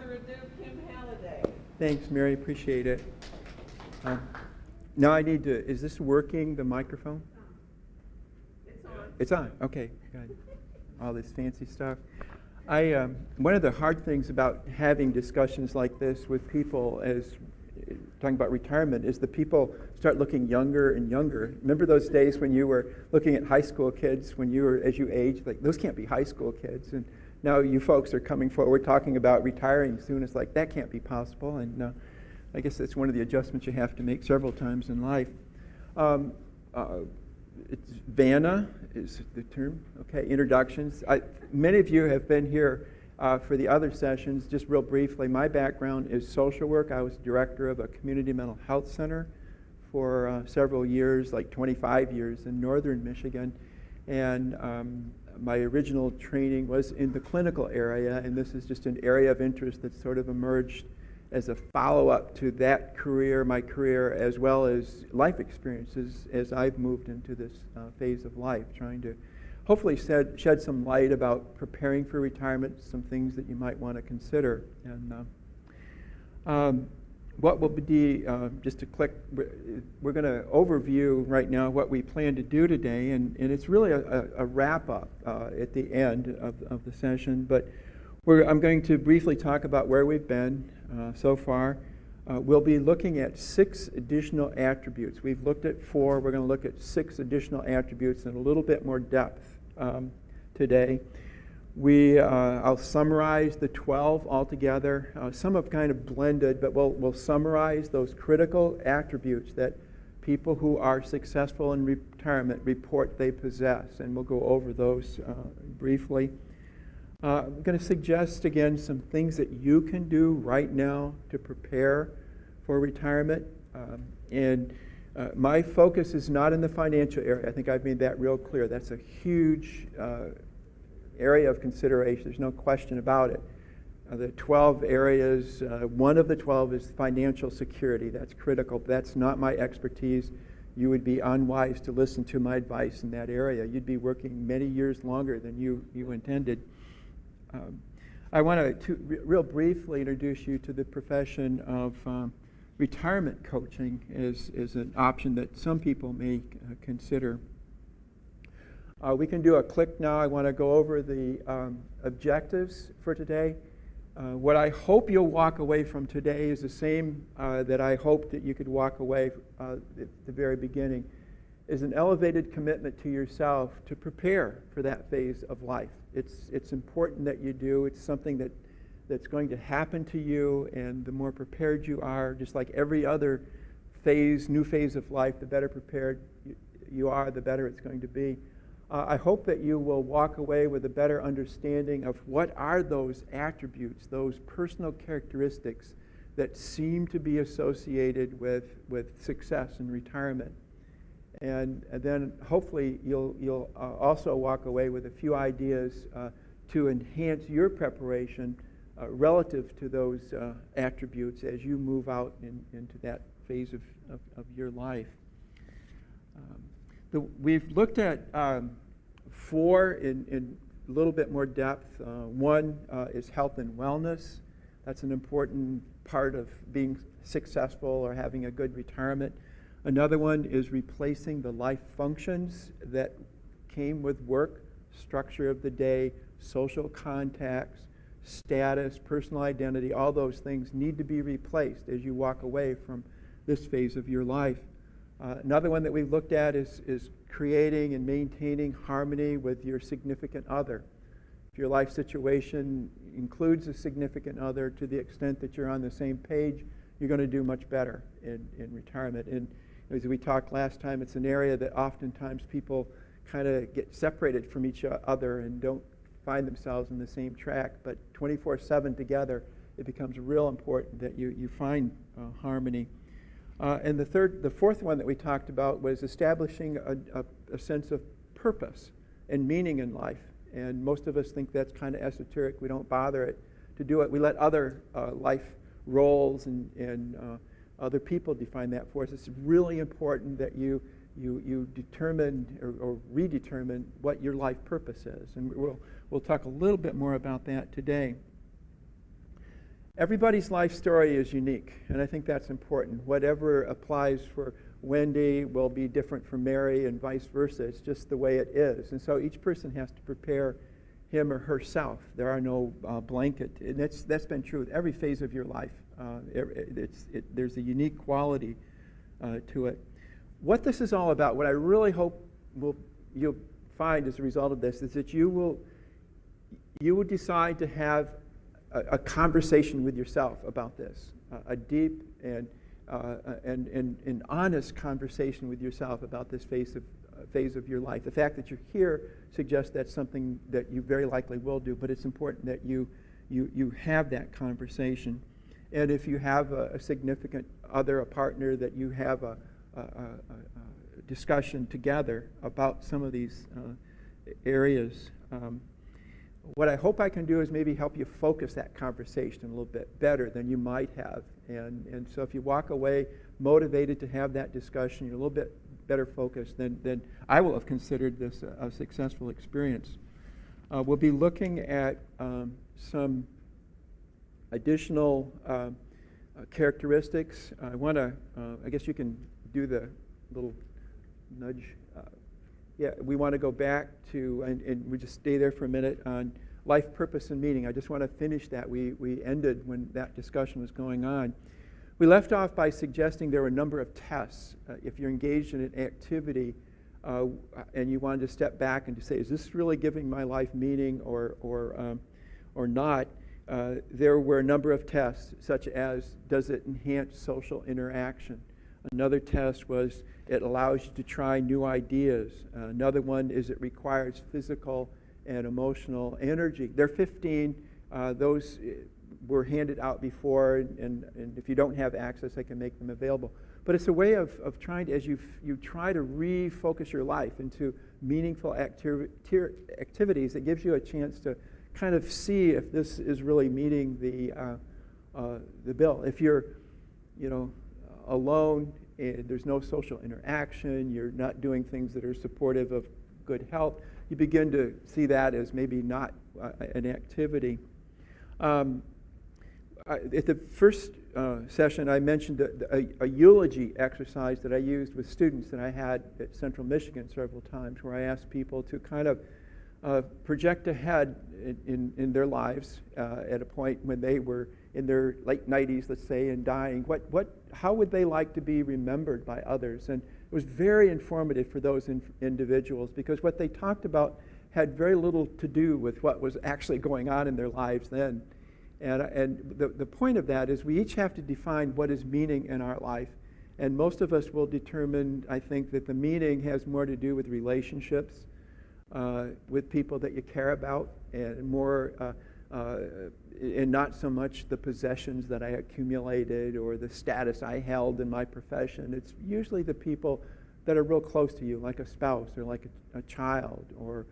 further ado, Kim Halladay. Thanks, Mary. Appreciate it. Now I need to, is this working, the microphone? It's on. It's on. Okay, good. All this fancy stuff. One of the hard things about having discussions like this with people as talking about retirement is the people start looking younger and younger. Remember those days when you were looking at high school kids when you were, as you age, like those can't be high school kids. And now you folks are coming forward talking about retiring soon. It's like that can't be possible. And I guess that's one of the adjustments you have to make several times in life. It's Vanna is the term. Okay, introductions. Many of you have been here for the other sessions. Just real briefly, my background is social work. I was director of a community mental health center for several years, like 25 years in northern Michigan. And my original training was in the clinical area, and this is just an area of interest that sort of emerged as a follow-up to that career, my career, as well as life experiences as I've moved into this phase of life, trying to hopefully shed some light about preparing for retirement, some things that you might want to consider. And what will be, just to click, we're going to overview right now what we plan to do today, and it's really a wrap-up at the end of the session, but I'm going to briefly talk about where we've been so far. We'll be looking at 6 additional attributes. We've looked at 4. We're going to look at 6 additional attributes in a little bit more depth today. I'll summarize the 12 altogether. Some have kind of blended, but we'll summarize those critical attributes that people who are successful in retirement report they possess, and we'll go over those briefly. I'm going to suggest, again, some things that you can do right now to prepare for retirement. My focus is not in the financial area. I think I've made that real clear. That's a huge area of consideration. There's no question about it. The 12 areas, one of the 12 is financial security. That's critical. That's not my expertise. You would be unwise to listen to my advice in that area. You'd be working many years longer than you intended. I want to real briefly introduce you to the profession of retirement coaching is an option that some people may consider. We can do a click now. I want to go over the objectives for today. What I hope you'll walk away from today is the same that I hope that you could walk away at the very beginning, is an elevated commitment to yourself to prepare for that phase of life. It's important that you do. It's something that's going to happen to you, and the more prepared you are, just like every other new phase of life, the better prepared you are, the better it's going to be. I hope that you will walk away with a better understanding of what are those attributes, those personal characteristics that seem to be associated with success in retirement. And then hopefully you'll also walk away with a few ideas to enhance your preparation relative to those attributes as you move out into that phase of your life. We've looked at 4 in a little bit more depth. One is health and wellness. That's an important part of being successful or having a good retirement. Another one is replacing the life functions that came with work, structure of the day, social contacts, status, personal identity. All those things need to be replaced as you walk away from this phase of your life. Another one that we've looked at is creating and maintaining harmony with your significant other. If your life situation includes a significant other, to the extent that you're on the same page, you're going to do much better in retirement. And as we talked last time, it's an area that oftentimes people kind of get separated from each other and don't find themselves in the same track. But 24/7 together, it becomes real important that you find harmony. And the fourth one that we talked about was establishing a sense of purpose and meaning in life. And most of us think that's kind of esoteric. We don't bother to do it. We let other life roles and other people define that for us. It's really important that you determine or redetermine what your life purpose is. And we'll talk a little bit more about that today. Everybody's life story is unique, and I think that's important. Whatever applies for Wendy will be different for Mary and vice versa. It's just the way it is. And so each person has to prepare him or herself. There are no blanket. And that's been true with every phase of your life. There's a unique quality to it. What this is all about, what I really hope you'll find as a result of this, is that you will decide to have a conversation with yourself about this, a deep and honest conversation with yourself about this phase of your life. The fact that you're here suggests that's something that you very likely will do, but it's important that you have that conversation. And if you have a significant other, a partner, that you have a discussion together about some of these areas. What I hope I can do is maybe help you focus that conversation a little bit better than you might have. And so if you walk away motivated to have that discussion, you're a little bit better focused, then I will have considered this a successful experience. We'll be looking at some additional characteristics. I guess you can do the little nudge. We want to go back to, and we just stay there for a minute, on life purpose and meaning. I just want to finish that. We ended when that discussion was going on. We left off by suggesting there were a number of tests. If you're engaged in an activity and you wanted to step back and to say, is this really giving my life meaning or not? There were a number of tests, such as, does it enhance social interaction? Another test was, it allows you to try new ideas. Another one is, it requires physical and emotional energy. There are 15. Those were handed out before, and if you don't have access, I can make them available. But it's a way of trying to, as you try to refocus your life into meaningful activities, it gives you a chance to kind of see if this is really meeting the bill. If you're, alone, and there's no social interaction, you're not doing things that are supportive of good health, you begin to see that as maybe not an activity. At the first session, I mentioned a eulogy exercise that I used with students that I had at Central Michigan several times, where I asked people to kind of project ahead in their lives at a point when they were in their late 90s, let's say, and dying. How would they like to be remembered by others? And it was very informative for those individuals, because what they talked about had very little to do with what was actually going on in their lives then. And the point of that is we each have to define what is meaning in our life. And most of us will determine, I think, that the meaning has more to do with relationships, with people that you care about, and more, and not so much the possessions that I accumulated or the status I held in my profession. It's usually the people that are real close to you, like a spouse or like a child or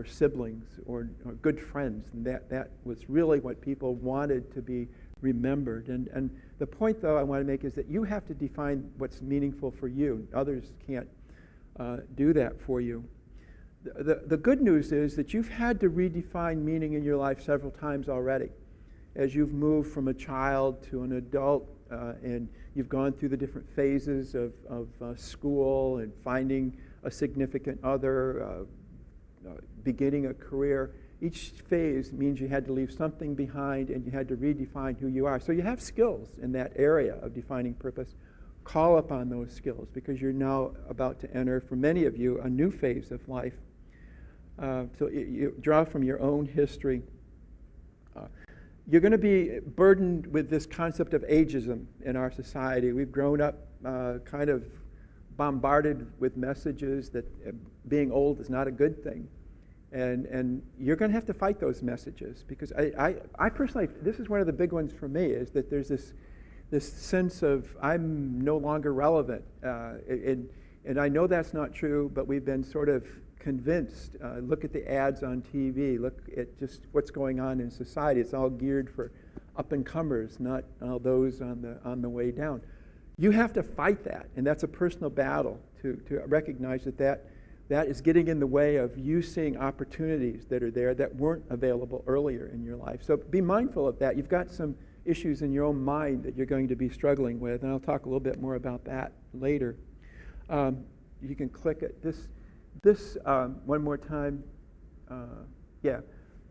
siblings or good friends. And that was really what people wanted to be remembered. And the point, though, I want to make is that you have to define what's meaningful for you. Others can't do that for you. The good news is that you've had to redefine meaning in your life several times already. As you've moved from a child to an adult, and you've gone through the different phases of school and finding a significant other, beginning a career, each phase means you had to leave something behind and you had to redefine who you are. So you have skills in that area of defining purpose. Call upon those skills, because you're now about to enter, for many of you, a new phase of life. So you draw from your own history. You're going to be burdened with this concept of ageism in our society. We've grown up kind of bombarded with messages that being old is not a good thing. And you're going to have to fight those messages, because I personally, this is one of the big ones for me, is that there's this sense of I'm no longer relevant. And I know that's not true, but we've been sort of convinced. Look at the ads on TV. Look at just what's going on in society. It's all geared for up-and-comers, not those on the way down. You have to fight that, and that's a personal battle to recognize that is getting in the way of you seeing opportunities that are there that weren't available earlier in your life. So be mindful of that. You've got some issues in your own mind that you're going to be struggling with, and I'll talk a little bit more about that later. You can click it. This one more time. Yeah,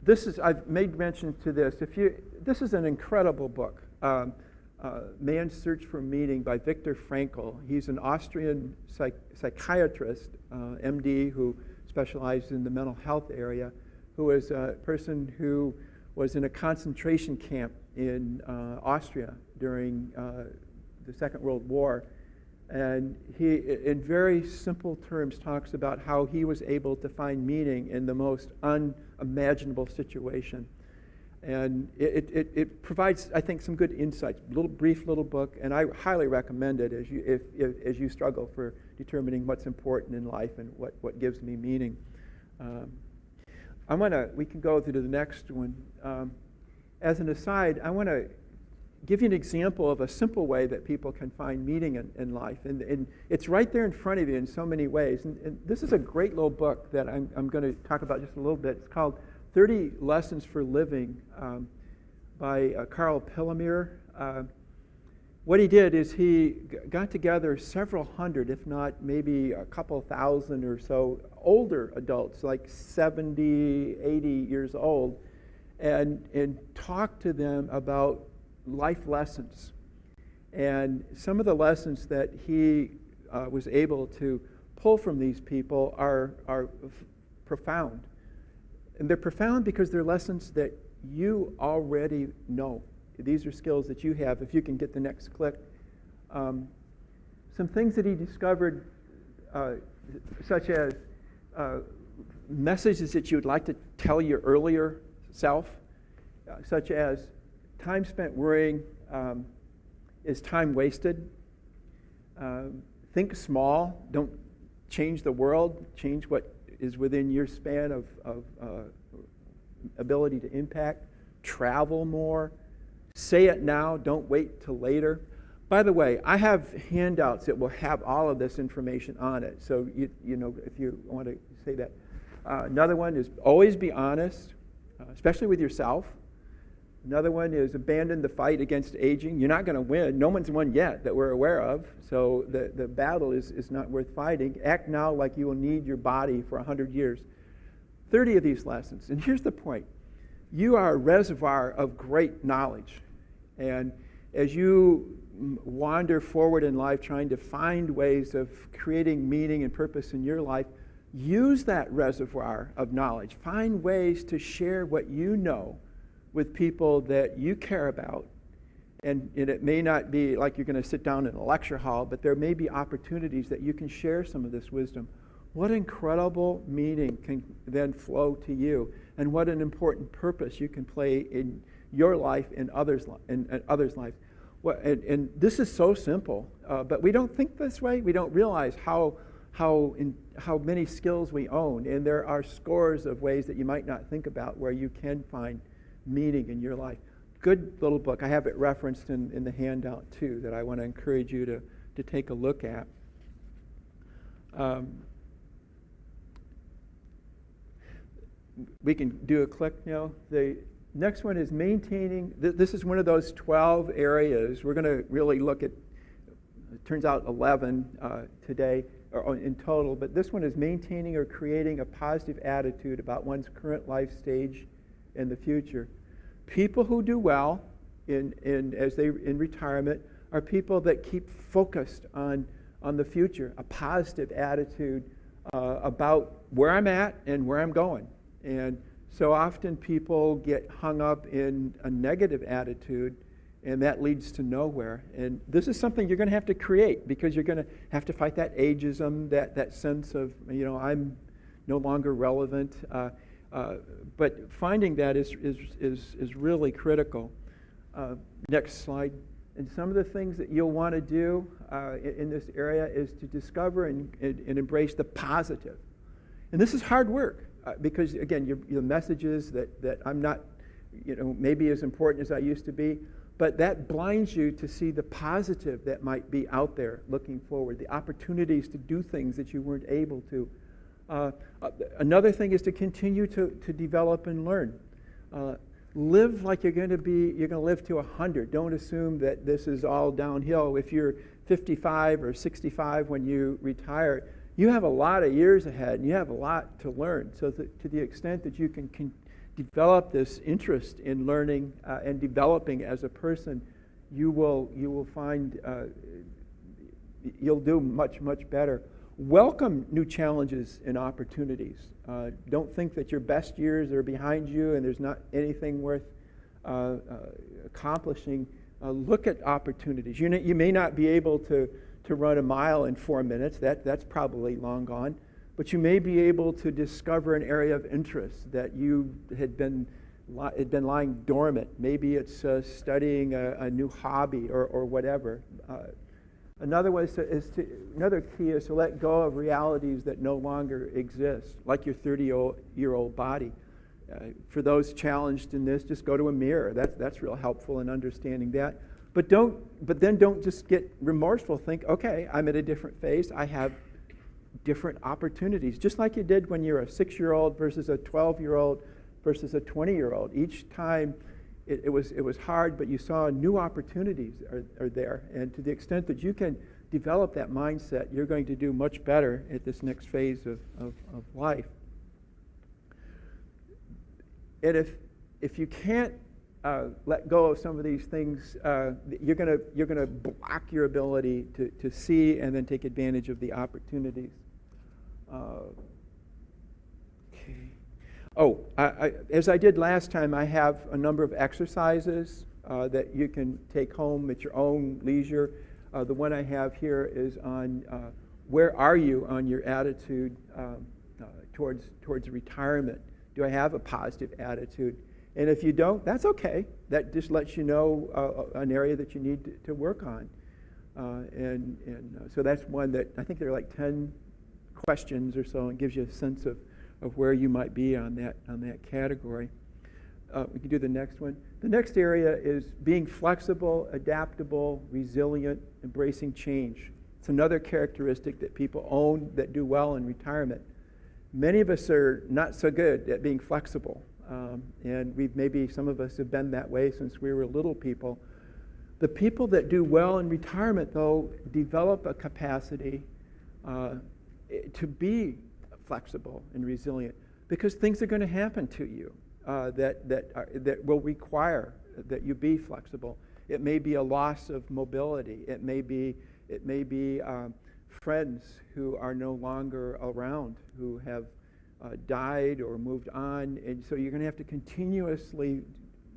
this is. I've made mention to this. This is an incredible book. Man's Search for Meaning by Viktor Frankl. He's an Austrian psychiatrist, MD, who specialized in the mental health area, who was a person who was in a concentration camp in Austria during the Second World War. And he, in very simple terms, talks about how he was able to find meaning in the most unimaginable situation. And it provides, I think, some good insights. Brief little book, and I highly recommend it as you struggle for determining what's important in life and what gives me meaning. We can go to the next one. As an aside, I want to give you an example of a simple way that people can find meaning in life, and it's right there in front of you in so many ways. And this is a great little book that I'm going to talk about just a little bit. It's called 30 Lessons for Living by Karl Pillemir. What he did is he got together several hundred, if not maybe a couple thousand or so, older adults, like 70, 80 years old, and talked to them about life lessons. And some of the lessons that he was able to pull from these people are profound. And they're profound because they're lessons that you already know. These are skills that you have. If you can get the next click. Some things that he discovered, such as messages that you would like to tell your earlier self, such as time spent worrying is time wasted. Think small. Don't change the world. Change what is within your span of ability to impact. Travel more. Say it now. Don't wait till later. By the way, I have handouts that will have all of this information on it. So you know if you want to say that. Another one is always be honest, especially with yourself. Another one is abandon the fight against aging. You're not going to win. No one's won yet that we're aware of. So the battle is not worth fighting. Act now like you will need your body for 100 years. 30 of these lessons. And here's the point. You are a reservoir of great knowledge. And as you wander forward in life trying to find ways of creating meaning and purpose in your life, use that reservoir of knowledge. Find ways to share what you know with people that you care about. And it may not be like you're going to sit down in a lecture hall, but there may be opportunities that you can share some of this wisdom. What incredible meaning can then flow to you, and what an important purpose you can play in your life and others' lives. And this is so simple, but we don't think this way. We don't realize how many skills we own, and there are scores of ways that you might not think about where you can find meaning in your life. Good little book. I have it referenced in the handout too that I want to encourage you to take a look at. We can do a click now. The next one is maintaining. This is one of those 12 areas. We're going to really look at, it turns out 11 today or in total, but this one is maintaining or creating a positive attitude about one's current life stage in the future. People who do well in retirement are people that keep focused on the future, a positive attitude about where I'm at and where I'm going. And so often people get hung up in a negative attitude, and that leads to nowhere. And this is something you're going to have to create, because you're going to have to fight that ageism, that sense of, I'm no longer relevant. But finding that is really critical. Next slide. And some of the things that you'll want to do in this area is to discover and embrace the positive. And this is hard work because, again, your messages that I'm not, maybe as important as I used to be, but that blinds you to see the positive that might be out there looking forward, the opportunities to do things that you weren't able to. Another thing is to continue to develop and learn. live like you're going to live to 100. Don't assume that this is all downhill. If you're 55 or 65 when you retire, you have a lot of years ahead, and you have a lot to learn. So that to the extent that you can develop this interest in learning and developing as a person, you will find you'll do much, much better. Welcome new challenges and opportunities. Don't think that your best years are behind you and there's not anything worth accomplishing. Look at opportunities. You may not be able to run a mile in 4 minutes. That's probably long gone. But you may be able to discover an area of interest that you had been lying dormant. Maybe it's studying a new hobby or whatever. Another key is to let go of realities that no longer exist, like your 30-year-old body. For those challenged in this, just go to a mirror. That's real helpful in understanding that. But then don't just get remorseful. Think, okay, I'm at a different phase. I have different opportunities, just like you did when you're a 6-year-old versus a 12-year-old versus a 20-year-old. Each time it was hard, but you saw new opportunities are there. And to the extent that you can develop that mindset, you're going to do much better at this next phase of life. And if you can't let go of some of these things, you're going to block your ability to see and then take advantage of the opportunities. Okay. Oh, as I did last time, I have a number of exercises that you can take home at your own leisure. The one I have here is on where are you on your attitude towards retirement? Do I have a positive attitude? And if you don't, that's okay. That just lets you know an area that you need to work on. So that's one that I think there are like 10 questions or so, and gives you a sense of where you might be on that category. We can do the next one. The next area is being flexible, adaptable, resilient, embracing change. It's another characteristic that people own that do well in retirement. Many of us are not so good at being flexible, and maybe some of us have been that way since we were little people. The people that do well in retirement, though, develop a capacity to be flexible and resilient, because things are going to happen to you that will require that you be flexible. It may be a loss of mobility. It may be friends who are no longer around, who have died or moved on, and so you're going to have to continuously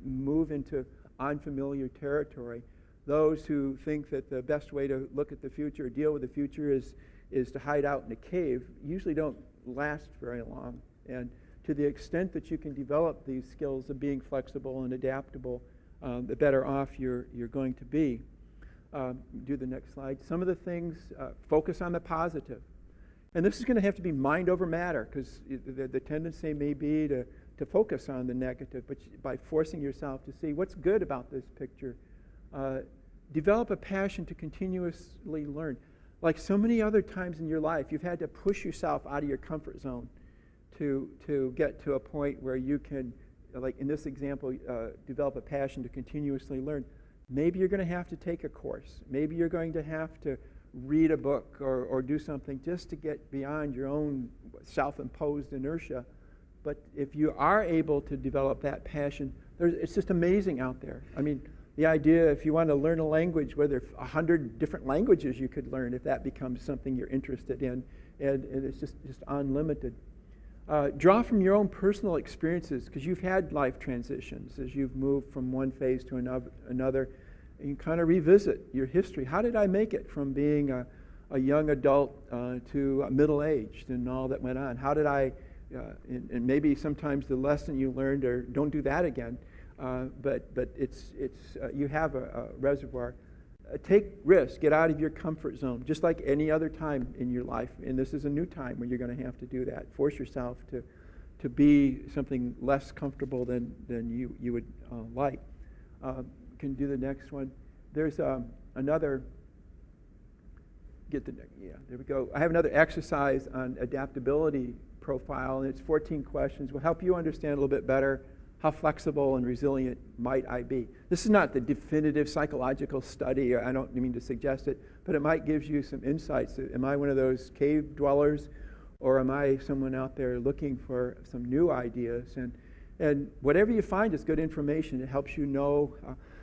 move into unfamiliar territory. Those who think that the best way to look at the future, deal with the future, is to hide out in a cave, usually don't last very long. And to the extent that you can develop these skills of being flexible and adaptable, the better off you're going to be. Do the next slide. Some of the things, focus on the positive. And this is going to have to be mind over matter, because the tendency may be to focus on the negative, but by forcing yourself to see what's good about this picture, develop a passion to continuously learn. Like so many other times in your life, you've had to push yourself out of your comfort zone to get to a point where you can, like in this example, develop a passion to continuously learn. Maybe you're going to have to take a course. Maybe you're going to have to read a book or do something just to get beyond your own self-imposed inertia. But if you are able to develop that passion, it's just amazing out there. I mean, the idea, if you want to learn a language, whether 100 different languages you could learn if that becomes something you're interested in, and it's just unlimited. Draw from your own personal experiences, because you've had life transitions as you've moved from one phase to another, and you kind of revisit your history. How did I make it from being a young adult to middle-aged and all that went on? How did I, and maybe sometimes the lesson you learned, or don't do that again, but it's you have a reservoir. Take risks. Get out of your comfort zone, just like any other time in your life. And this is a new time when you're going to have to do that. Force yourself to be something less comfortable than you would like. Can do the next one. There's another. There we go. I have another exercise on adaptability profile, and it's 14 questions. Will help you understand a little bit better how flexible and resilient might I be? This is not the definitive psychological study, or I don't mean to suggest it, but it might give you some insights. Am I one of those cave dwellers, or am I someone out there looking for some new ideas? And whatever you find is good information. It helps you know,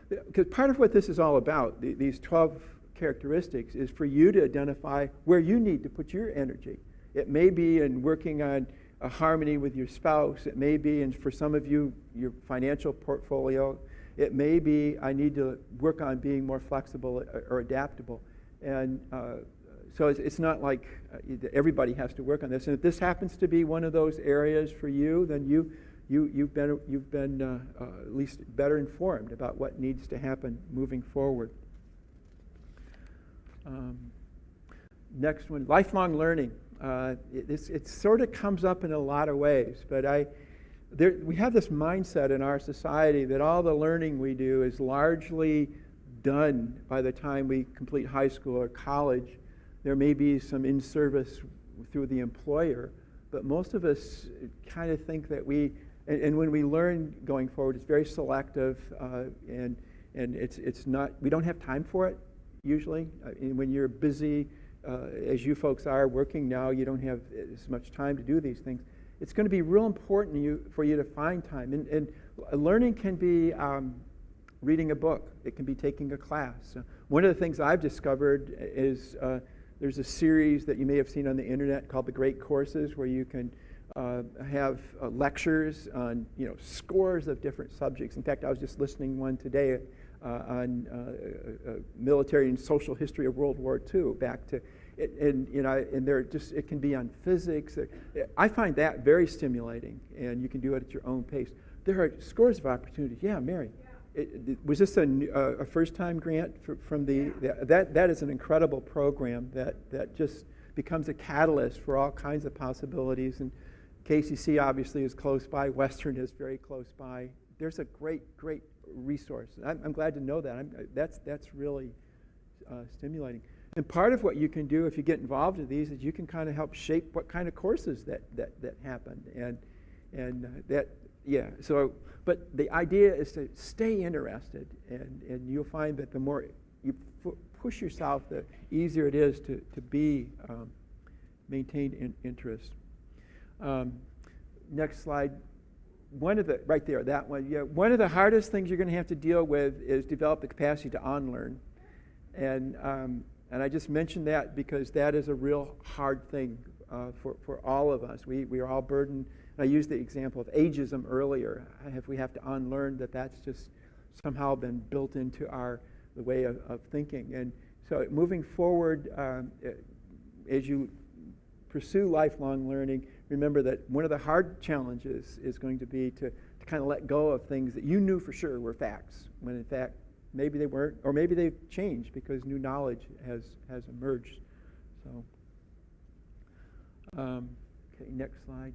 because part of what this is all about, these 12 characteristics, is for you to identify where you need to put your energy. It may be in working on a harmony with your spouse. It may be, and for some of you, your financial portfolio. It may be, I need to work on being more flexible or adaptable. And so it's not like everybody has to work on this. And if this happens to be one of those areas for you, then you've been at least better informed about what needs to happen moving forward. Next one, lifelong learning. It sort of comes up in a lot of ways, but we have this mindset in our society that all the learning we do is largely done by the time we complete high school or college. There may be some in-service through the employer, but most of us kind of think that and when we learn going forward, it's very selective, and it's not, we don't have time for it usually. And when you're busy, as you folks are working now, you don't have as much time to do these things. It's going to be real important for you to find time. And learning can be reading a book. It can be taking a class. One of the things I've discovered is there's a series that you may have seen on the internet called The Great Courses, where you can have lectures on scores of different subjects. In fact, I was just listening one today on military and social history of World War II, back to and it can be on physics. I find that very stimulating, and you can do it at your own pace. There are scores of opportunities. Yeah, Mary. Was this a first-time grant from the? That is an incredible program that just becomes a catalyst for all kinds of possibilities. And KCC obviously is close by. Western is very close by. There's a great resource. I'm glad to know that. That's really stimulating. And part of what you can do if you get involved in these is you can kind of help shape what kind of courses that happen. So, but the idea is to stay interested, and you'll find that the more you push yourself, the easier it is to be maintain interest. Next slide. Right there, that one. Yeah, one of the hardest things you're going to have to deal with is develop the capacity to unlearn, and I just mentioned that because that is a real hard thing for all of us. We are all burdened. And I used the example of ageism earlier. If we have to unlearn that's just somehow been built into the way of thinking. And so moving forward, as you pursue lifelong learning, remember that one of the hard challenges is going to be to kind of let go of things that you knew for sure were facts, when in fact maybe they weren't, or maybe they've changed because new knowledge has emerged. So, okay, next slide.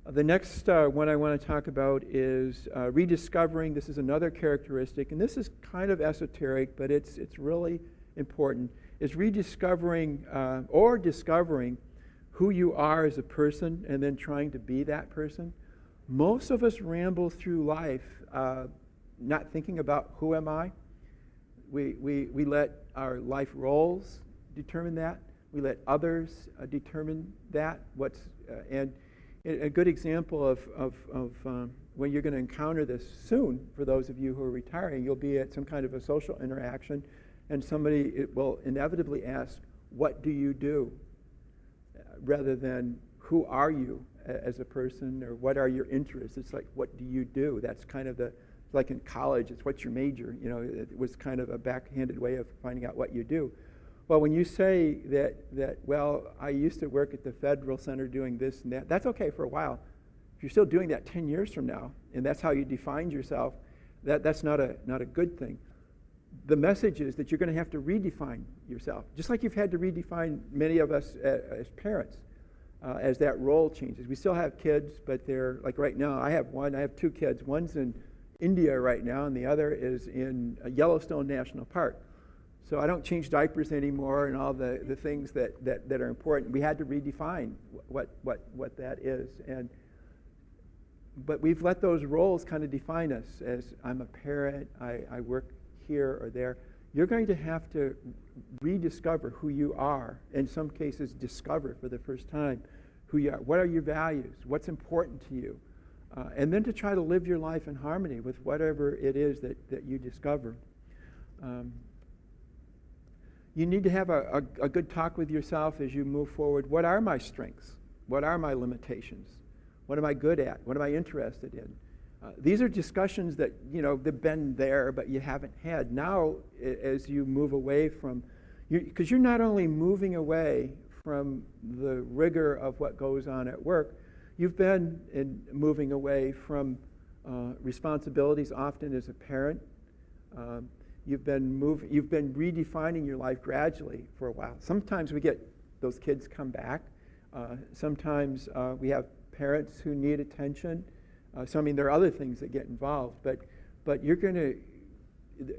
The next one I want to talk about is rediscovering. This is another characteristic, and this is kind of esoteric, but it's really important. Is rediscovering or discovering who you are as a person and then trying to be that person. Most of us ramble through life not thinking about who am I. We let our life roles determine that. We let others determine that. And a good example of when you're going to encounter this soon, for those of you who are retiring, you'll be at some kind of a social interaction, and somebody will inevitably ask, "What do you do?" rather than "Who are you as a person?" or "What are your interests?" It's like, "What do you do?" That's kind of like in college, it's "What's your major?" It was kind of a backhanded way of finding out what you do. Well, when you say that, well, I used to work at the Federal Center doing this and that, that's okay for a while. If you're still doing that 10 years from now, and that's how you defined yourself, that's not a good thing. The message is that you're going to have to redefine yourself, just like you've had to redefine many of us as parents as that role changes. We still have kids, but they're, like right now, I have two kids. One's in India right now, and the other is in Yellowstone National Park. So I don't change diapers anymore and all the things that are important. We had to redefine what that is. And but we've let those roles kind of define us as I'm a parent, I work here or there. You're going to have to rediscover who you are, in some cases discover for the first time who you are. What are your values? What's important to you? And then to try to live your life in harmony with whatever it is that you discover. You need to have a good talk with yourself as you move forward. What are my strengths? What are my limitations? What am I good at? What am I interested in? These are discussions that, they've been there, but you haven't had. Now, as you move away from, because you're not only moving away from the rigor of what goes on at work, you've been moving away from responsibilities often as a parent. You've been redefining your life gradually for a while. Sometimes we get those kids come back. Sometimes we have parents who need attention. There are other things that get involved, but you're going to,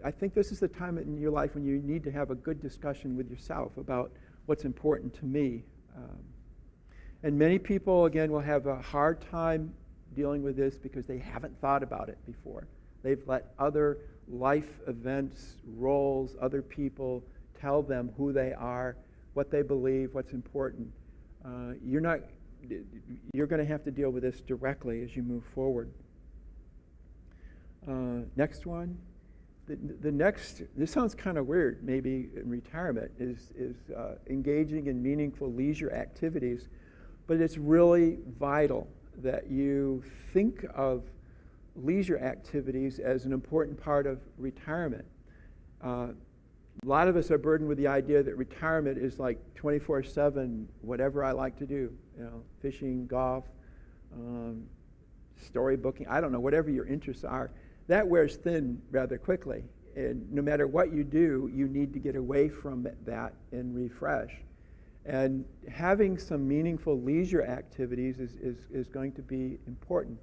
I think this is the time in your life when you need to have a good discussion with yourself about what's important to me. And many people, again, will have a hard time dealing with this because they haven't thought about it before. They've let other life events, roles, other people tell them who they are, what they believe, what's important. You're going to have to deal with this directly as you move forward. Next one. The next, this sounds kind of weird, maybe in retirement, is engaging in meaningful leisure activities, but it's really vital that you think of leisure activities as an important part of retirement. A lot of us are burdened with the idea that retirement is like 24/7, whatever I like to do, fishing, golf, storybooking, I don't know, whatever your interests are. That wears thin rather quickly. And no matter what you do, you need to get away from that and refresh. And having some meaningful leisure activities is going to be important.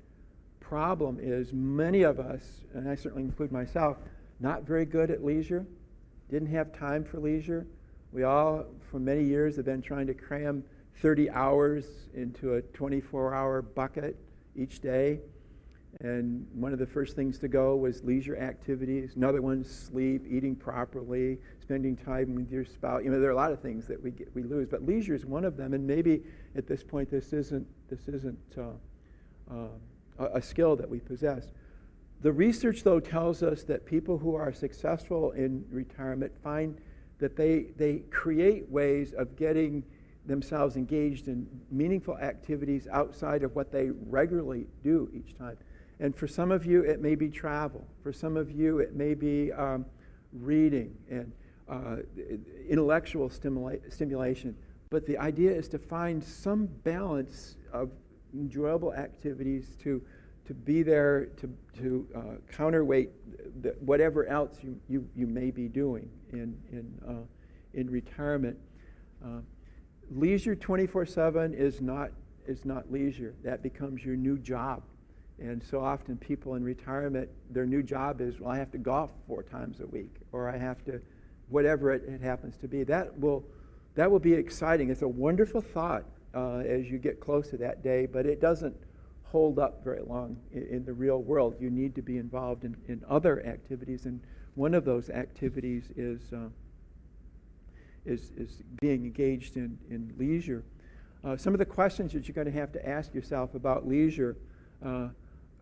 Problem is, many of us, and I certainly include myself, not very good at leisure, didn't have time for leisure. We all, for many years, have been trying to cram 30 hours into a 24-hour bucket each day. And one of the first things to go was leisure activities. Another one, sleep, eating properly, spending time with your spouse. There are a lot of things that we lose, but leisure is one of them. And maybe at this point, this isn't a skill that we possess. The research, though, tells us that people who are successful in retirement find that they create ways of getting themselves engaged in meaningful activities outside of what they regularly do each time. And for some of you, it may be travel. For some of you, it may be reading and intellectual stimulation. But the idea is to find some balance of enjoyable activities to be there to counterweight whatever else you may be doing in retirement. Leisure 24/7 is not leisure. That becomes your new job. And so often people in retirement, their new job is, well, I have to golf 4 times a week, or I have to, whatever it happens to be. That will be exciting. It's a wonderful thought as you get close to that day, but it doesn't hold up very long in the real world. You need to be involved in other activities, and one of those activities is being engaged in leisure. Some of the questions that you're going to have to ask yourself about leisure: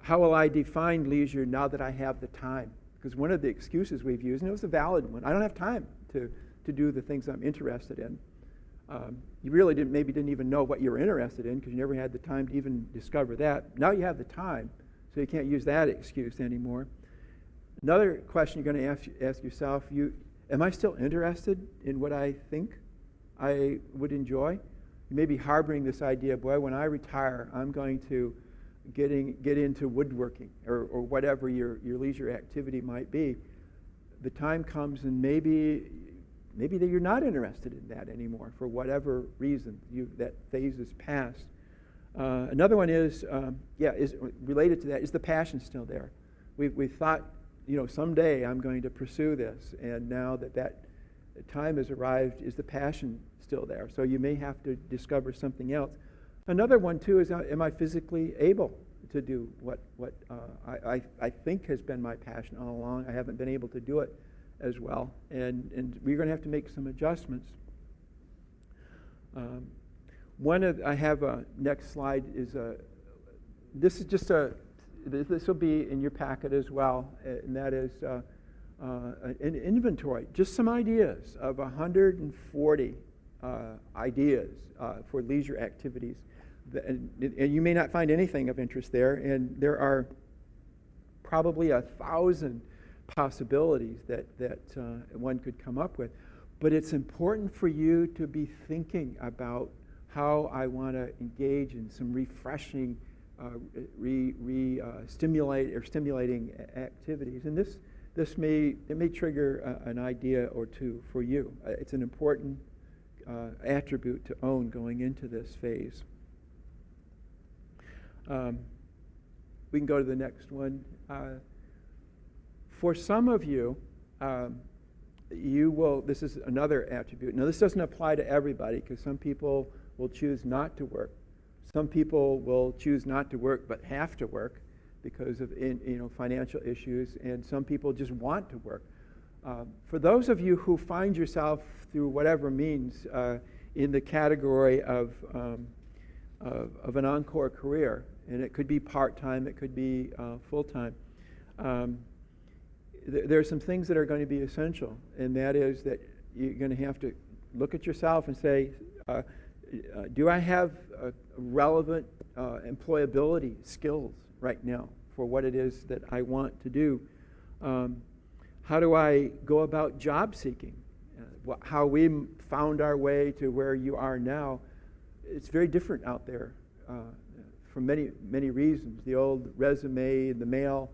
how will I define leisure now that I have the time? Because one of the excuses we've used, and it was a valid one, I don't have time to do the things I'm interested in. You really didn't even know what you were interested in because you never had the time to even discover that. Now you have the time, so you can't use that excuse anymore. Another question you're going to ask yourself, am I still interested in what I think I would enjoy? You may be harboring this idea, boy, when I retire, I'm going to get into woodworking or whatever your leisure activity might be. The time comes and maybe that you're not interested in that anymore for whatever reason. That phase is past. Another one is related to that. Is the passion still there? We thought, someday I'm going to pursue this, and now that time has arrived, is the passion still there? So you may have to discover something else. Another one, too, is am I physically able to do what I think has been my passion all along. I haven't been able to do it as well, and we're going to have to make some adjustments. I have a next slide is this will be in your packet as well, and that is an inventory, just some ideas of 140 ideas for leisure activities. And you may not find anything of interest there, and there are probably 1,000 possibilities that one could come up with. But it's important for you to be thinking about how I want to engage in some refreshing, stimulating activities. And this may trigger an idea or two for you. It's an important attribute to own going into this phase. We can go to the next one. For some of you, this is another attribute. Now, this doesn't apply to everybody, because some people will choose not to work. Some people will choose not to work but have to work because of financial issues, and some people just want to work. For those of you who find yourself, through whatever means, in the category of an encore career, and it could be part-time, it could be full-time, there are some things that are going to be essential, and that is that you're going to have to look at yourself and say, do I have relevant employability skills right now for what it is that I want to do? How do I go about job seeking? How we found our way to where you are now, it's very different out there for many, many reasons. The old resume in the mail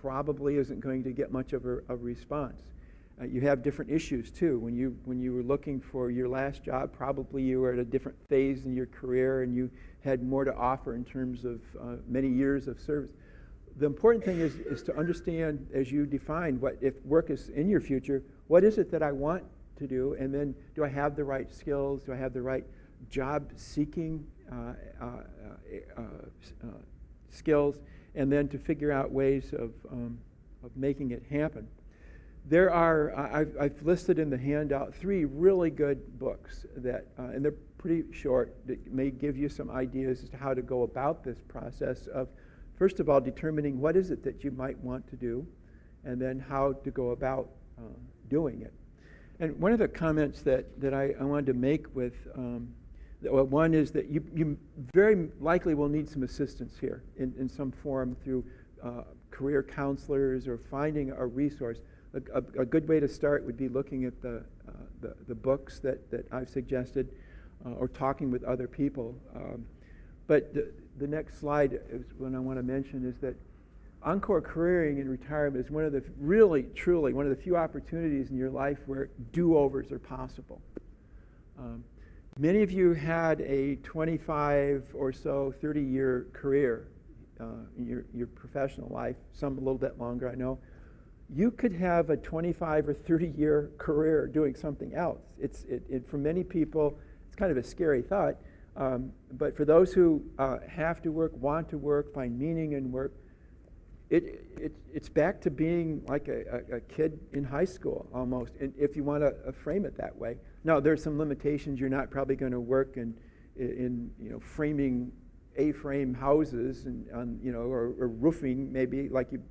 probably isn't going to get much of a response. You have different issues too. When you were looking for your last job, probably you were at a different phase in your career and you had more to offer in terms of many years of service. The important thing is to understand, as you define if work is in your future, what is it that I want to do, and then do I have the right skills? Do I have the right job seeking skills? And then to figure out ways of making it happen. There are, I've listed in the handout 3 really good books that, and they're pretty short, that may give you some ideas as to how to go about this process of, first of all, determining what is it that you might want to do, and then how to go about doing it. And one of the comments that I wanted to make with, one is that you very likely will need some assistance here in some form through career counselors or finding a resource. A good way to start would be looking at the books that I've suggested or talking with other people. But the next slide is what I want to mention is that encore careering in retirement is one of the truly one of the few opportunities in your life where do-overs are possible. Many of you had a 25 or so, 30-year career in your professional life, some a little bit longer, I know. You could have a 25 or 30-year career doing something else. For many people, it's kind of a scary thought, but for those who have to work, want to work, find meaning in work, it's back to being like a kid in high school almost, and if you want to frame it that way. Now, there's some limitations. You're not probably going to work in framing A-frame houses or roofing, maybe like you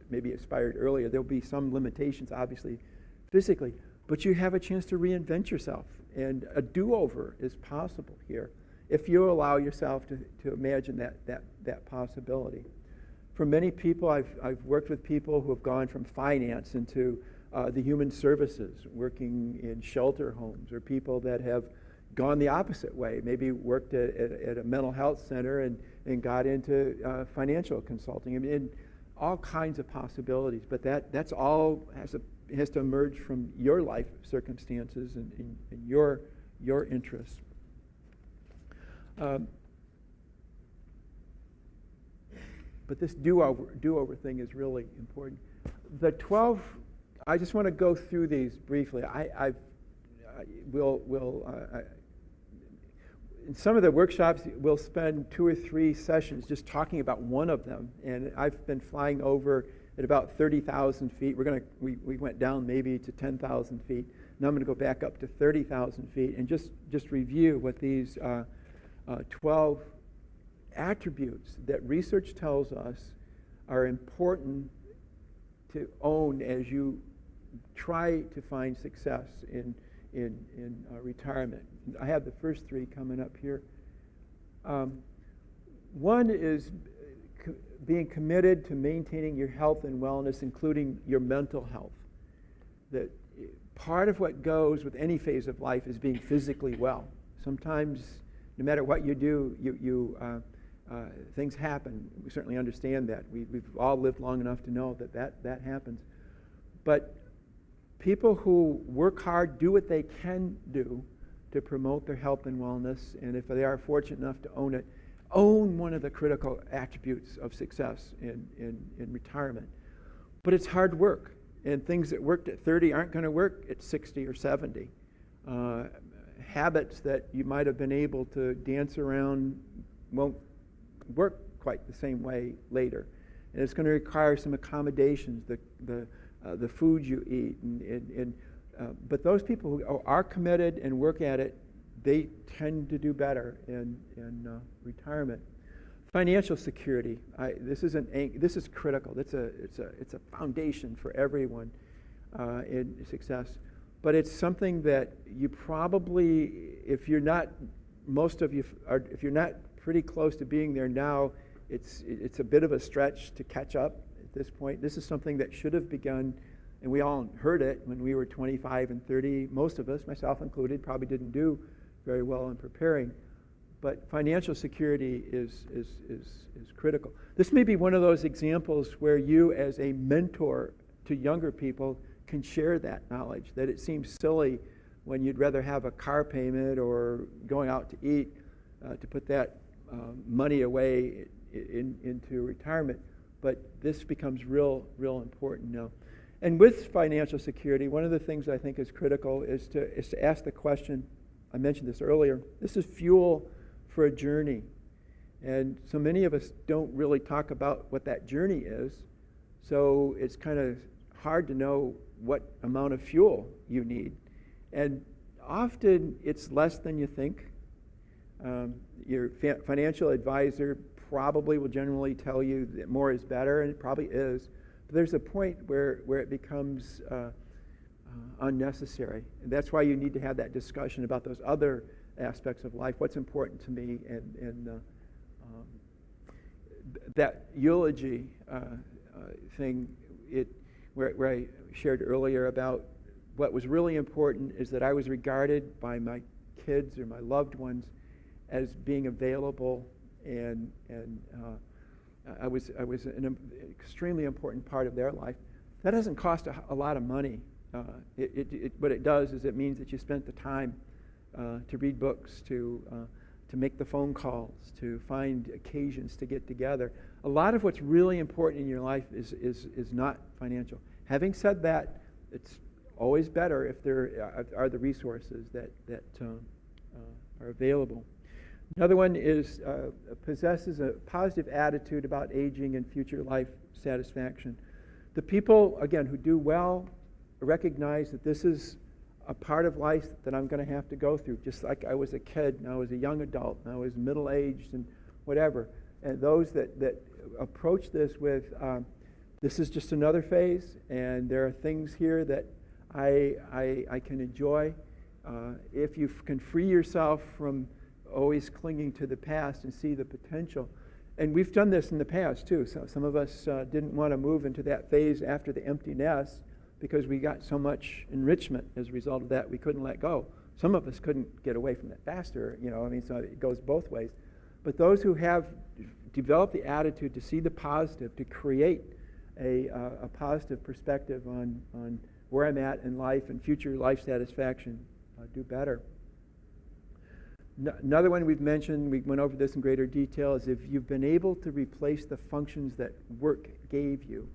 maybe aspired earlier. There'll be some limitations, obviously, physically, but you have a chance to reinvent yourself, and a do-over is possible here if you allow yourself to imagine that possibility. For many people, I've worked with people who have gone from finance into the human services, working in shelter homes, or people that have gone the opposite way, maybe worked at a mental health center and got into financial consulting. I mean, all kinds of possibilities, but that's all has to emerge from your life circumstances and your interests. But this do-over thing is really important. The 12, I just want to go through these briefly. in some of the workshops, we'll spend 2 or 3 sessions just talking about one of them. And I've been flying over at about 30,000 feet. We went down maybe to 10,000 feet. Now I'm going to go back up to 30,000 feet and just review what these 12 attributes that research tells us are important to own as you try to find success in retirement. I have the first 3 coming up here. One is being committed to maintaining your health and wellness, including your mental health. That part of what goes with any phase of life is being physically well. Sometimes, no matter what you do, things happen. We certainly understand that. We've all lived long enough to know that happens. But people who work hard, do what they can do to promote their health and wellness, and if they are fortunate enough to own it, own one of the critical attributes of success in retirement. But it's hard work, and things that worked at 30 aren't going to work at 60 or 70. Habits that you might have been able to dance around won't work quite the same way later. And it's going to require some accommodations, the food you eat. But those people who are committed and work at it, they tend to do better in retirement. Financial security. This is critical. It's a foundation for everyone in success. But it's something that you probably, if you're not pretty close to being there now, it's a bit of a stretch to catch up at this point. This is something that should have begun, and we all heard it when we were 25 and 30. Most of us, myself included, probably didn't do very well in preparing. But financial security is critical. This may be one of those examples where you, as a mentor to younger people, can share that knowledge, that it seems silly when you'd rather have a car payment or going out to eat to put that money away into retirement. But this becomes real important now. And with financial security, one of the things I think is critical is to ask the question, I mentioned this earlier, this is fuel for a journey. And so many of us don't really talk about what that journey is, so it's kind of hard to know what amount of fuel you need. And often it's less than you think. Your financial advisor probably will generally tell you that more is better, and it probably is. But there's a point where it becomes unnecessary. And that's why you need to have that discussion about those other aspects of life, what's important to me, and that eulogy thing, where I shared earlier about what was really important is that I was regarded by my kids or my loved ones as being available, and I was an extremely important part of their life. That doesn't cost a lot of money. What it does is it means that you spent the time to read books, to make the phone calls, to find occasions to get together. A lot of what's really important in your life is not financial. Having said that, it's always better if there are the resources that are available. Another one is possesses a positive attitude about aging and future life satisfaction. The people, again, who do well recognize that this is a part of life that I'm going to have to go through, just like I was a kid, and I was a young adult, and I was middle-aged, and whatever. And those that approach this with, this is just another phase, and there are things here that I can enjoy. If you can free yourself from always clinging to the past and see the potential. And we've done this in the past, too. So some of us didn't want to move into that phase after the empty nest because we got so much enrichment as a result of that we couldn't let go. Some of us couldn't get away from that faster, so it goes both ways. But those who have developed the attitude to see the positive, to create a positive perspective on where I'm at in life and future life satisfaction, do better. Another one we've mentioned, we went over this in greater detail, is if you've been able to replace the functions that work gave you,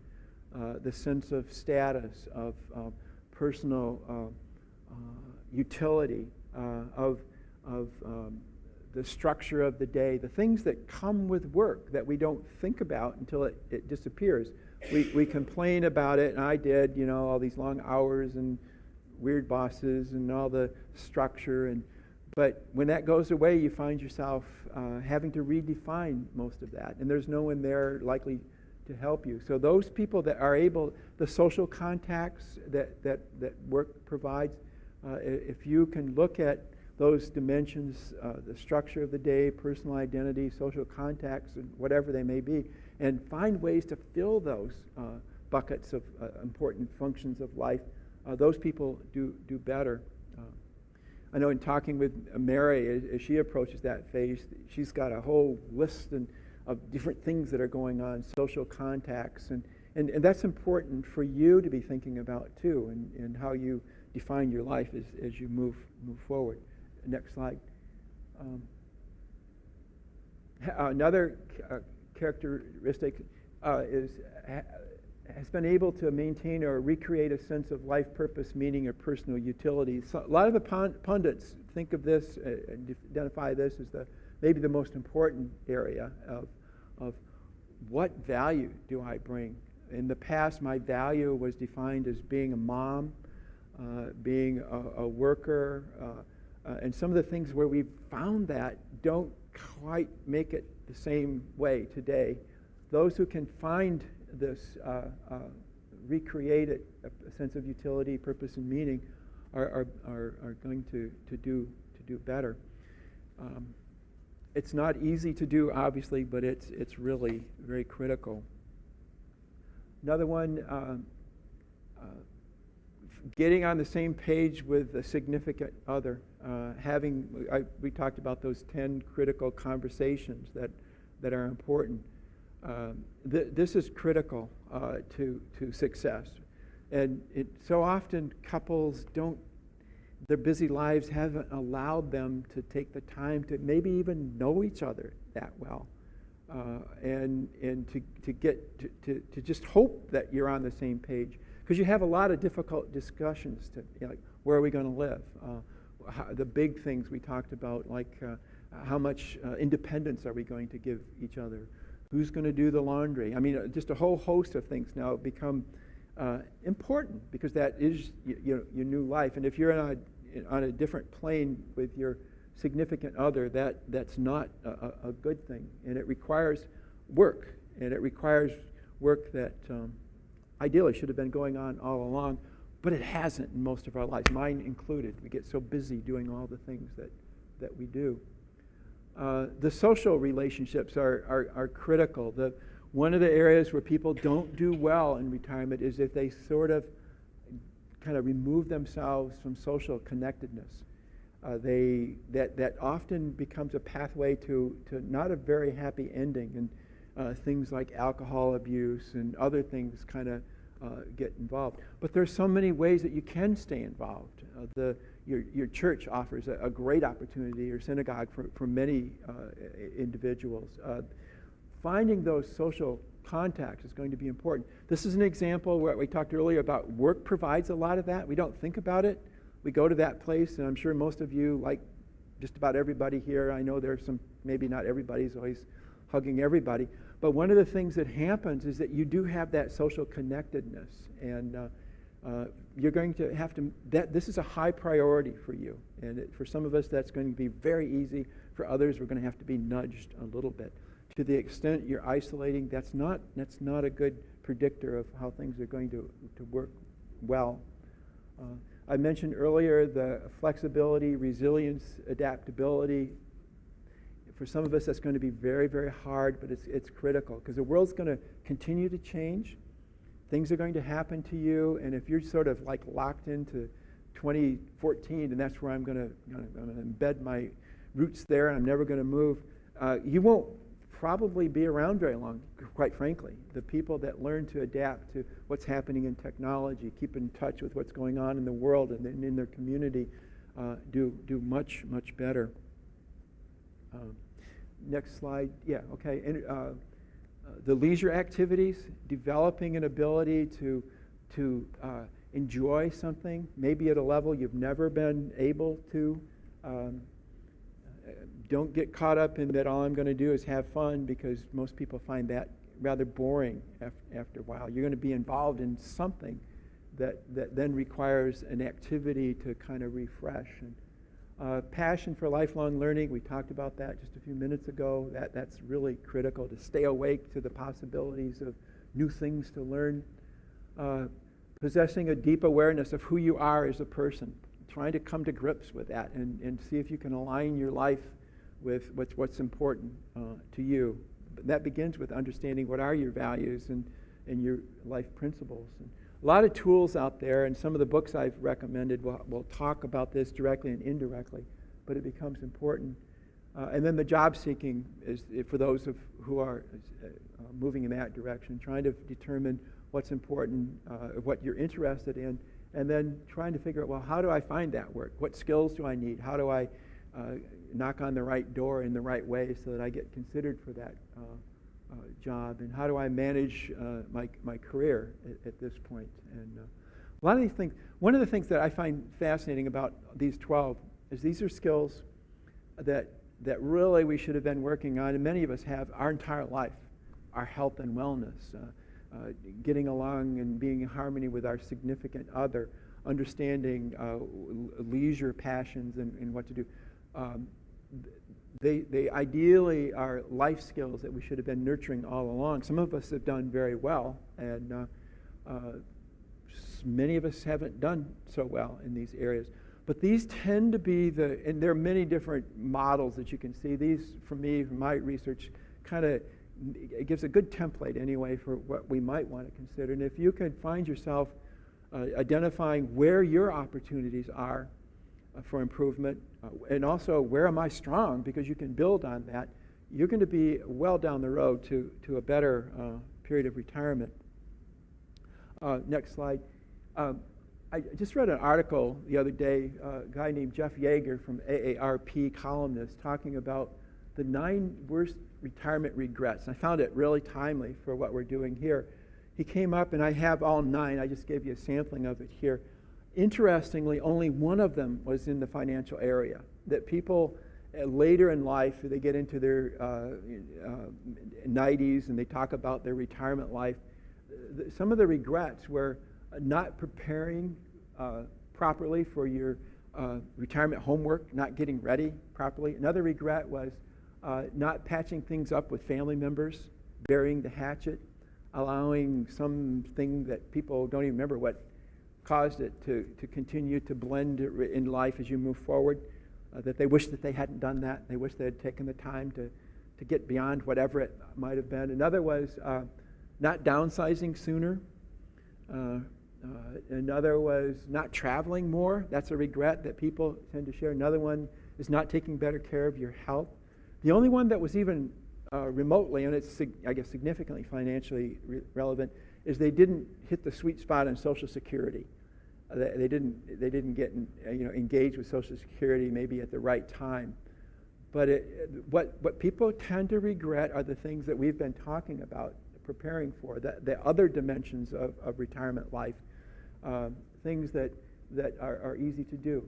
the sense of status, of personal utility, of the structure of the day, the things that come with work that we don't think about until it disappears. We complain about it, and I did, all these long hours and weird bosses and all the structure, but when that goes away, you find yourself having to redefine most of that, and there's no one there likely to help you. So those people that are able, the social contacts that work provides, if you can look at those dimensions, the structure of the day, personal identity, social contacts, and whatever they may be, and find ways to fill those buckets of important functions of life, those people do better. I know in talking with Mary, as she approaches that phase, she's got a whole list of different things that are going on, social contacts, and that's important for you to be thinking about too, and how you define your life as you move forward. Next slide. Another characteristic has been able to maintain or recreate a sense of life purpose, meaning, or personal utility. So a lot of the pundits think of this, identify this as maybe the most important area of what value do I bring. In the past, my value was defined as being a mom, being a worker, and some of the things where we've found that don't quite make it the same way today. Those who can find this, recreate it, a sense of utility, purpose, and meaning, are going to do better. It's not easy to do, obviously, but it's really very critical. Another one, getting on the same page with a significant other. We talked about those 10 critical conversations that are important. This is critical to success. And so often couples their busy lives haven't allowed them to take the time to maybe even know each other that well. And to just hope that you're on the same page. Because you have a lot of difficult discussions like, where are we going to live? The big things we talked about, like how much independence are we going to give each other? Who's going to do the laundry? I mean, just a whole host of things now become important, because that is your new life. And if you're on a different plane with your significant other, that's not a good thing. And it requires work. And it requires work that ideally should have been going on all along, but it hasn't in most of our lives, mine included. We get so busy doing all the things that we do. The social relationships are critical. One of the areas where people don't do well in retirement is if they sort of kind of remove themselves from social connectedness. That often becomes a pathway to not a very happy ending, and things like alcohol abuse and other things kind of get involved. But there's so many ways that you can stay involved. Your church offers a great opportunity, your synagogue, for many individuals. Finding those social contacts is going to be important. This is an example where we talked earlier about work provides a lot of that. We don't think about it. We go to that place, and I'm sure most of you, like just about everybody here, I know there's some, maybe not everybody's always hugging everybody, but one of the things that happens is that you do have that social connectedness, and you're going to have to, this is a high priority for you, and for some of us that's going to be very easy. For others, we're going to have to be nudged a little bit. To the extent you're isolating, that's not a good predictor of how things are going to work well. I mentioned earlier the flexibility, resilience, adaptability. For some of us, that's going to be very, very hard, but it's critical, because the world's going to continue to change. Things are going to happen to you, and if you're sort of like locked into 2014, and that's where I'm going to embed my roots there, and I'm never going to move, you won't probably be around very long, quite frankly. The people that learn to adapt to what's happening in technology, keep in touch with what's going on in the world and in their community, do much, much better. Next slide. Yeah, okay. And, the leisure activities, developing an ability to enjoy something, maybe at a level you've never been able to Don't get caught up in that all I'm going to do is have fun, because most people find that rather boring after a while. You're going to be involved in something that then requires an activity to kind of refresh. And passion for lifelong learning, we talked about that just a few minutes ago. That's really critical, to stay awake to the possibilities of new things to learn. Possessing a deep awareness of who you are as a person, trying to come to grips with that and see if you can align your life with what's important to you. But that begins with understanding what are your values and your life principles. And a lot of tools out there, and some of the books I've recommended will talk about this directly and indirectly, but it becomes important. And then the job seeking is for those who are moving in that direction, trying to determine what's important, what you're interested in, and then trying to figure out, well, how do I find that work? What skills do I need? How do I knock on the right door in the right way so that I get considered for that job? And how do I manage my career at this point? And a lot of these things, one of the things that I find fascinating about these 12 is these are skills that really we should have been working on, and many of us have our entire life. Our health and wellness, getting along and being in harmony with our significant other, understanding leisure passions and what to do. They ideally are life skills that we should have been nurturing all along. Some of us have done very well, and many of us haven't done so well in these areas. But these tend to be and there are many different models that you can see. These, for me, from my research, kind of it gives a good template anyway for what we might want to consider. And if you can find yourself identifying where your opportunities are for improvement, and also where am I strong, because you can build on that, you're going to be well down the road to a better period of retirement. Next slide. I just read an article the other day, a guy named Jeff Yeager from AARP, columnist, talking about the 9 worst retirement regrets. I found it really timely for what we're doing here. He came up, and I have all 9. I just gave you a sampling of it here. Interestingly, only one of them was in the financial area. That people later in life, they get into their 90s and they talk about their retirement life. Some of the regrets were not preparing properly for your retirement homework, not getting ready properly. Another regret was not patching things up with family members, burying the hatchet, allowing something that people don't even remember what caused it to continue to blend in life as you move forward, that they wish that they hadn't done that. They wish they had taken the time to get beyond whatever it might have been. Another was not downsizing sooner. Another was not traveling more. That's a regret that people tend to share. Another one is not taking better care of your health. The only one that was even remotely, and it's, I guess, significantly financially relevant, is they didn't hit the sweet spot on Social Security. They didn't get engaged with Social Security maybe at the right time. But what people tend to regret are the things that we've been talking about, preparing for, the other dimensions of retirement life, things that are easy to do.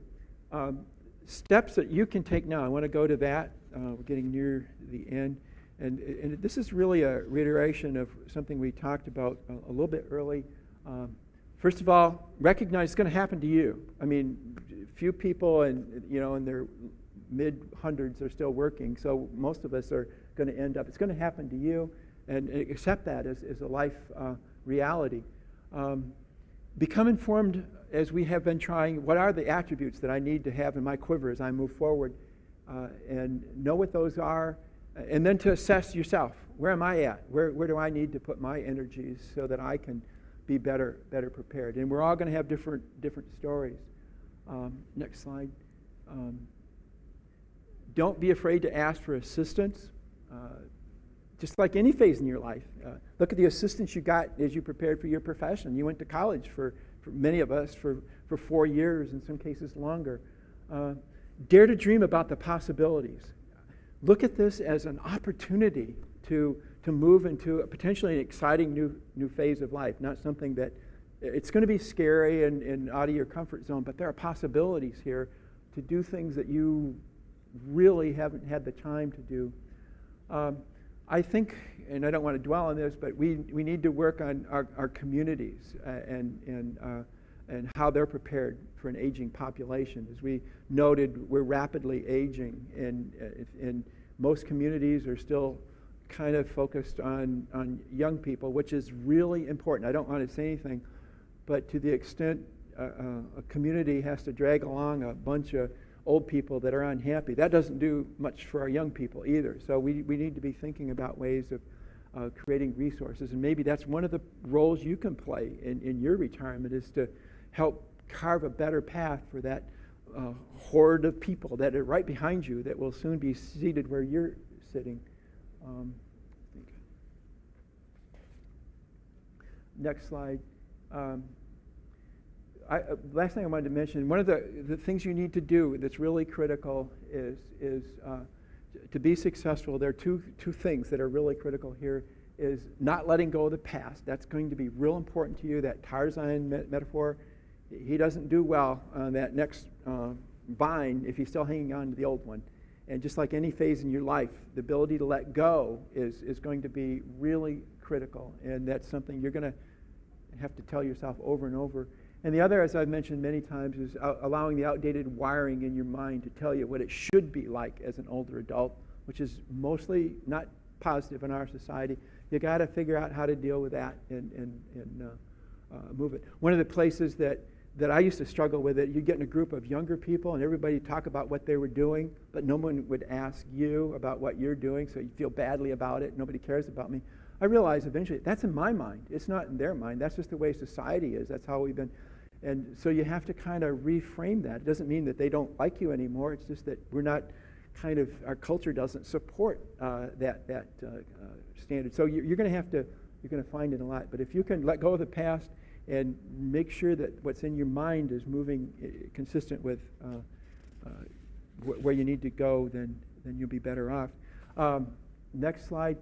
Steps that you can take now. I want to go to that. We're getting near the end. And this is really a reiteration of something we talked about a little bit early. First of all, recognize it's going to happen to you. I mean, few people in their mid-hundreds are still working, so most of us are going to end up, it's going to happen to you, and accept that as a life reality. Become informed, as we have been trying, what are the attributes that I need to have in my quiver as I move forward, and know what those are, and then to assess yourself. Where am I at? Where do I need to put my energies so that I can be better prepared? And we're all going to have different stories. Next slide. Don't be afraid to ask for assistance. Just like any phase in your life. Look at the assistance you got as you prepared for your profession. You went to college for many of us for 4 years, in some cases longer. Dare to dream about the possibilities. Look at this as an opportunity to move into potentially an exciting new phase of life, not something that it's going to be scary and out of your comfort zone, but there are possibilities here to do things that you really haven't had the time to do. I think, and I don't want to dwell on this, but we need to work on our communities and how they're prepared for an aging population. As we noted, we're rapidly aging, and most communities are still kind of focused on young people, which is really important. I don't want to say anything, but to the extent a community has to drag along a bunch of old people that are unhappy, that doesn't do much for our young people either. So we need to be thinking about ways of creating resources, and maybe that's one of the roles you can play in your retirement, is to help carve a better path for that horde of people that are right behind you that will soon be seated where you're sitting. Next slide. Last thing I wanted to mention, one of the things you need to do that's really critical is to be successful. There are two things that are really critical here, is not letting go of the past. That's going to be real important to you. That Tarzan metaphor, he doesn't do well on that next vine if he's still hanging on to the old one. And just like any phase in your life, the ability to let go is going to be really critical. And that's something you're going to have to tell yourself over and over. And the other, as I've mentioned many times, is allowing the outdated wiring in your mind to tell you what it should be like as an older adult, which is mostly not positive in our society. You got to figure out how to deal with that and move it. One of the places that I used to struggle with it, you get in a group of younger people and everybody talk about what they were doing, but no one would ask you about what you're doing, so you feel badly about it. Nobody cares about me. I realized eventually that's in my mind. It's not in their mind. That's just the way society is. That's how we've been. And so you have to kind of reframe that. It doesn't mean that they don't like you anymore. It's just that we're not our culture doesn't support that standard. So you're going to find it a lot. But if you can let go of the past and make sure that what's in your mind is moving consistent with where you need to go, then you'll be better off. Next slide.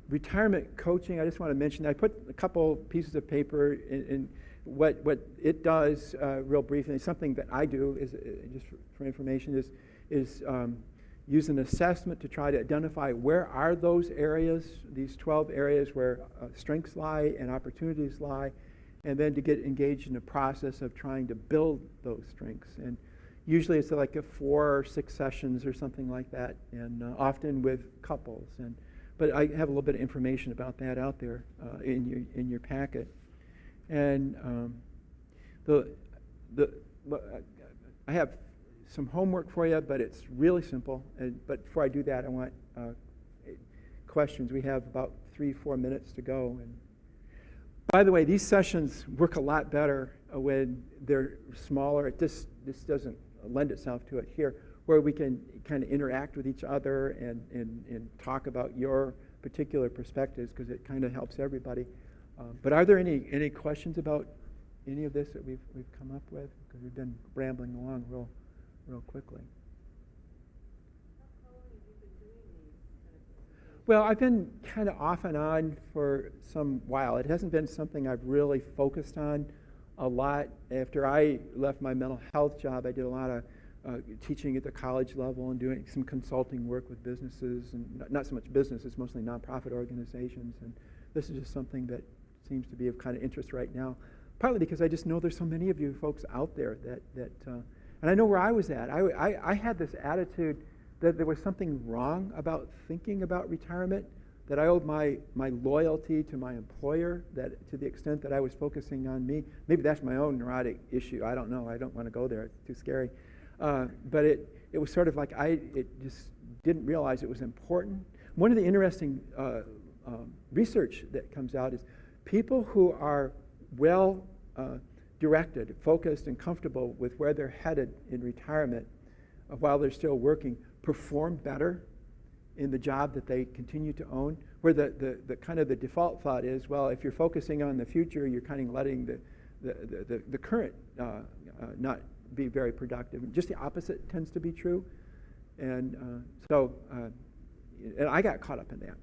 Retirement coaching, I just want to mention, I put a couple pieces of paper in what it does real briefly. Something that I do is just for information is use an assessment to try to identify where are those areas, these 12 areas where strengths lie and opportunities lie, and then to get engaged in a process of trying to build those strengths. And usually it's like 4 or 6 sessions or something like that, and often with couples. But I have a little bit of information about that out there in your packet. And I have some homework for you, but it's really simple. But before I do that, I want questions. We have about 3-4 minutes to go. And by the way, these sessions work a lot better when they're smaller. This doesn't lend itself to it here, where we can kind of interact with each other and talk about your particular perspectives, because it kind of helps everybody. But are there any questions about any of this that we've come up with? Because we've been rambling along real quickly. How long have you been doing these kind of presentations? Well, I've been kind of off and on for some while. It hasn't been something I've really focused on a lot. After I left my mental health job, I did a lot of teaching at the college level and doing some consulting work with businesses, and not so much business, it's mostly nonprofit organizations. And this is just something that seems to be of kind of interest right now, partly because I just know there's so many of you folks out there that and I know where I was at. I had this attitude that there was something wrong about thinking about retirement, that I owed my loyalty to my employer, that to the extent that I was focusing on me. Maybe that's my own neurotic issue. I don't know. I don't want to go there. It's too scary. But it was sort of like it just didn't realize it was important. One of the interesting research that comes out is people who are well directed, focused, and comfortable with where they're headed in retirement while they're still working perform better in the job that they continue to own, where the kind of the default thought is, well, if you're focusing on the future, you're kind of letting the current not be very productive. And just the opposite tends to be true. And and I got caught up in that.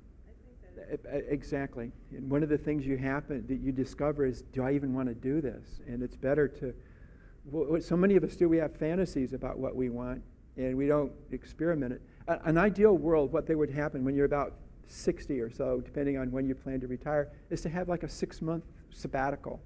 Exactly. And one of the things that you discover is, do I even want to do this? And it's better to, what so many of us do, we have fantasies about what we want, and we don't experiment it. An ideal world, what they would happen when you're about 60 or so, depending on when you plan to retire, is to have like a 6-month sabbatical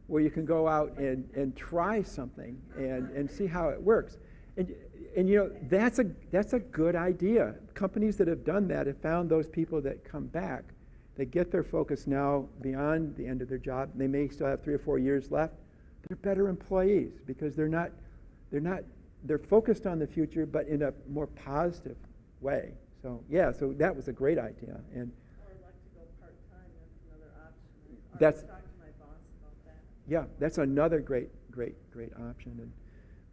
where you can go out and try something and see how it works. And you know, that's a good idea. Companies that have done that have found those people that come back. They get their focus now beyond the end of their job. They may still have 3 or 4 years left. They're better employees because they're focused on the future, but in a more positive way. So yeah, so that was a great idea. And Or I'd like to go part-time, that's another option. I'll That's- talk to my boss about that. yeah, that's another great option. And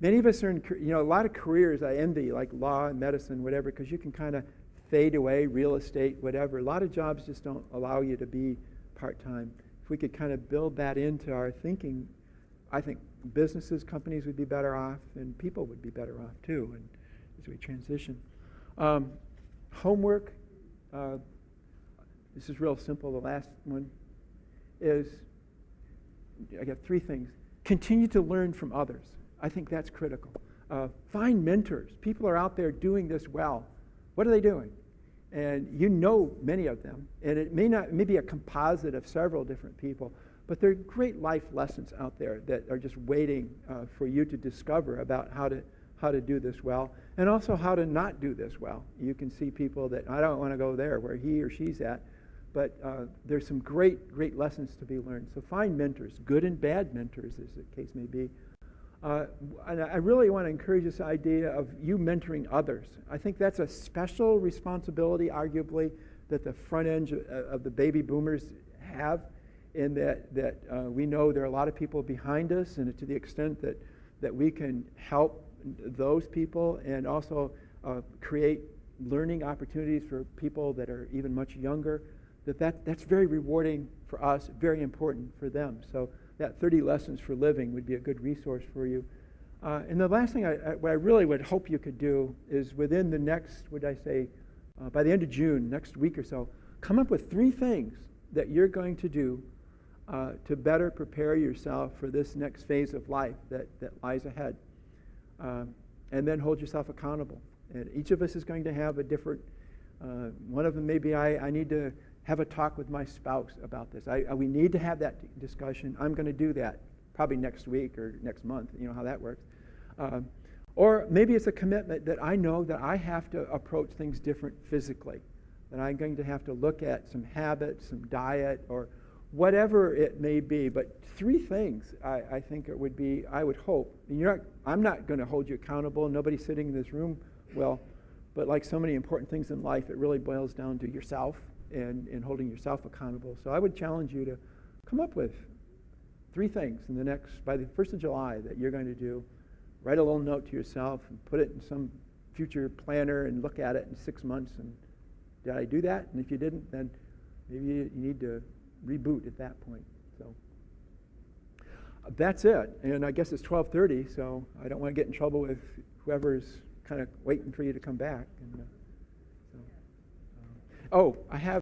many of us are in, you know, a lot of careers I envy, like law and medicine, whatever, because you can kind of fade away, real estate, whatever. A lot of jobs just don't allow you to be part-time. If we could kind of build that into our thinking, I think businesses, companies would be better off, and people would be better off too, and as we transition. Homework, this is real simple. The last one is, I got 3 things. Continue to learn from others. I think that's critical. Find mentors. People are out there doing this well. What are they doing? And you know many of them, and it may be a composite of several different people, but there are great life lessons out there that are just waiting for you to discover about how to do this well, and also how to not do this well. You can see people that, I don't want to go there where he or she's at, but there's some great lessons to be learned. So find mentors, good and bad mentors, as the case may be. And I really want to encourage this idea of you mentoring others. I think that's a special responsibility, arguably, that the front end of the baby boomers have, in that we know there are a lot of people behind us, and to the extent that we can help those people and also create learning opportunities for people that are even much younger, that's very rewarding for us, very important for them. So that 30 Lessons for Living would be a good resource for you. And the last thing what I really would hope you could do is within the next, by the end of June, next week or so, come up with 3 things that you're going to do to better prepare yourself for this next phase of life that lies ahead. And then hold yourself accountable. And each of us is going to have a different, one of them may be, I need to have a talk with my spouse about this. We need to have that discussion. I'm going to do that probably next week or next month. You know how that works. Or maybe it's a commitment that I know that I have to approach things different physically, that I'm going to have to look at some habits, some diet, or whatever it may be. But 3 things I think it would be, I would hope. And I'm not going to hold you accountable. Nobody sitting in this room will. But like so many important things in life, it really boils down to yourself and holding yourself accountable. So I would challenge you to come up with 3 things by the 1st of July that you're going to do. Write a little note to yourself and put it in some future planner and look at it in 6 months. And did I do that? And if you didn't, then maybe you need to reboot at that point. So that's it. And I guess it's 12:30, so I don't want to get in trouble with whoever's kind of waiting for you to come back. And, I have